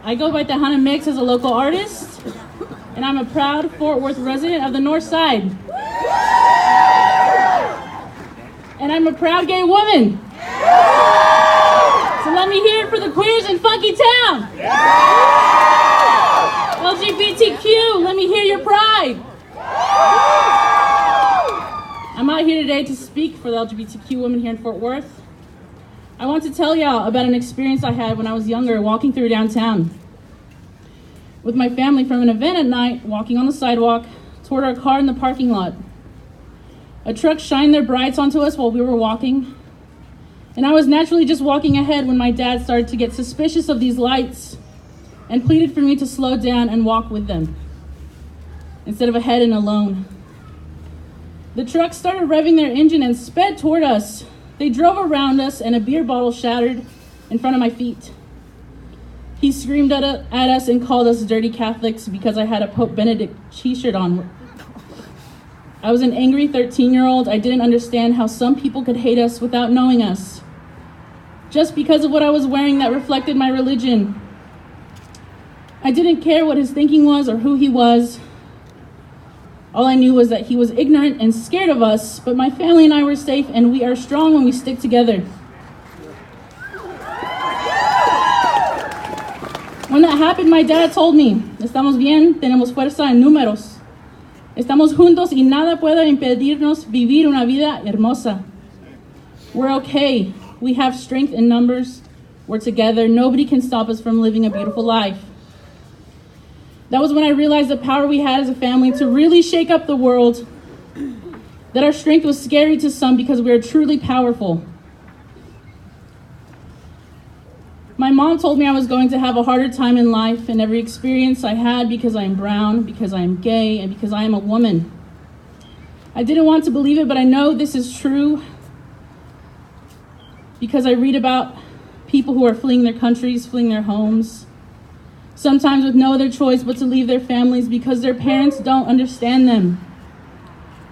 I go by Tejana Mix as a local artist, and I'm a proud Fort Worth resident of the North Side. And I'm a proud gay woman. So let me hear it for the queers in Funky Town. LGBTQ, let me hear your pride. I'm out here today to speak for the LGBTQ women here in Fort Worth. I want to tell y'all about an experience I had when I was younger walking through downtown with my family from an event at night, walking on the sidewalk toward our car in the parking lot. A truck shined their brights onto us while we were walking, and I was naturally just walking ahead when my dad started to get suspicious of these lights and pleaded for me to slow down and walk with them instead of ahead and alone. The truck started revving their engine and sped toward us. They drove around us and a beer bottle shattered in front of my feet. He screamed at us and called us dirty Catholics because I had a Pope Benedict t-shirt on. I was an angry 13-year-old. I didn't understand how some people could hate us without knowing us, just because of what I was wearing that reflected my religion. I didn't care what his thinking was or who he was. All I knew was that he was ignorant and scared of us, but my family and I were safe, and we are strong when we stick together. When that happened, my dad told me, "Estamos bien, tenemos fuerza en números. Estamos juntos y nada puede impedirnos vivir una vida hermosa. We're okay. We have strength in numbers. We're together. Nobody can stop us from living a beautiful life." That was when I realized the power we had as a family to really shake up the world, that our strength was scary to some because we are truly powerful. My mom told me I was going to have a harder time in life and every experience I had because I am brown, because I am gay, and because I am a woman. I didn't want to believe it, but I know this is true because I read about people who are fleeing their countries, fleeing their homes, sometimes with no other choice but to leave their families because their parents don't understand them.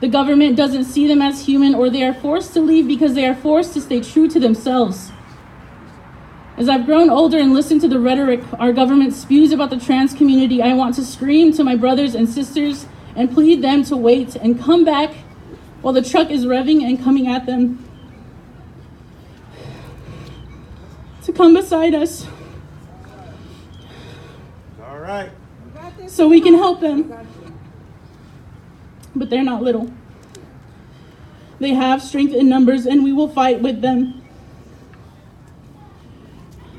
The government doesn't see them as human, or they are forced to leave because they are forced to stay true to themselves. As I've grown older and listened to the rhetoric our government spews about the trans community, I want to scream to my brothers and sisters and plead them to wait and come back while the truck is revving and coming at them. To come beside us. All right. So we can help them. But they're not little. They have strength in numbers, and we will fight with them.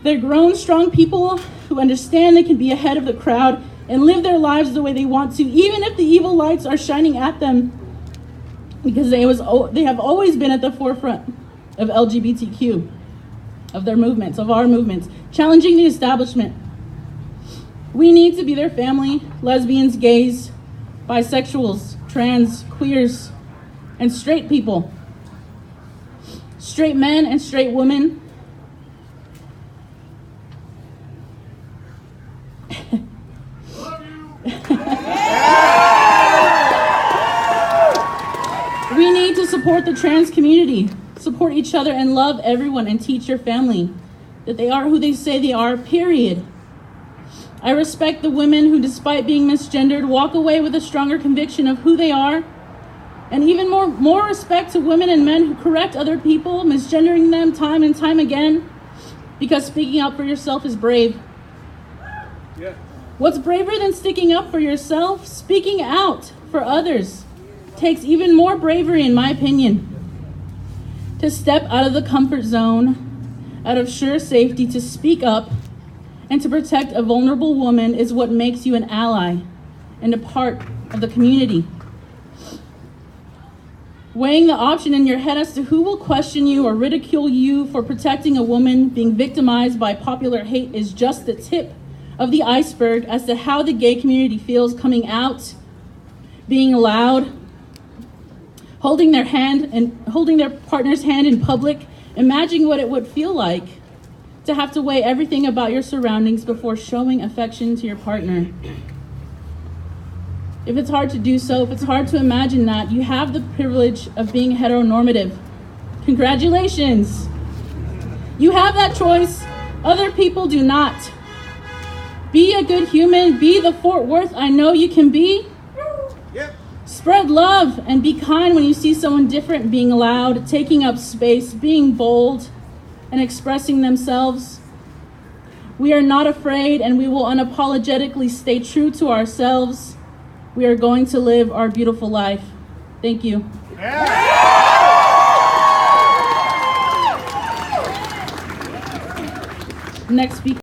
They're grown, strong people who understand they can be ahead of the crowd and live their lives the way they want to, even if the evil lights are shining at them, because they have always been at the forefront of LGBTQ, of their movements, of our movements, challenging the establishment. We need to be their family, lesbians, gays, bisexuals, trans, queers, and straight people, straight men and straight women. We need to support the trans community, support each other, and love everyone, and teach your family that they are who they say they are, period. I respect the women who, despite being misgendered, walk away with a stronger conviction of who they are, and even more respect to women and men who correct other people, misgendering them time and time again, because speaking up for yourself is brave. Yeah. What's braver than sticking up for yourself? Speaking out for others takes even more bravery, in my opinion. To step out of the comfort zone, out of sure safety, to speak up and to protect a vulnerable woman is what makes you an ally and a part of the community. Weighing the option in your head as to who will question you or ridicule you for protecting a woman being victimized by popular hate is just the tip of the iceberg as to how the gay community feels coming out, being loud, holding their partner's hand in public. Imagine what it would feel like to have to weigh everything about your surroundings before showing affection to your partner. If it's hard to do so, if it's hard to imagine that, you have the privilege of being heteronormative. Congratulations. You have that choice. Other people do not. Be a good human. Be the Fort Worth I know you can be. Yep. Spread love and be kind when you see someone different being loud, taking up space, being bold, and expressing themselves. We are not afraid, and we will unapologetically stay true to ourselves. We are going to live our beautiful life. Thank you. Next speaker.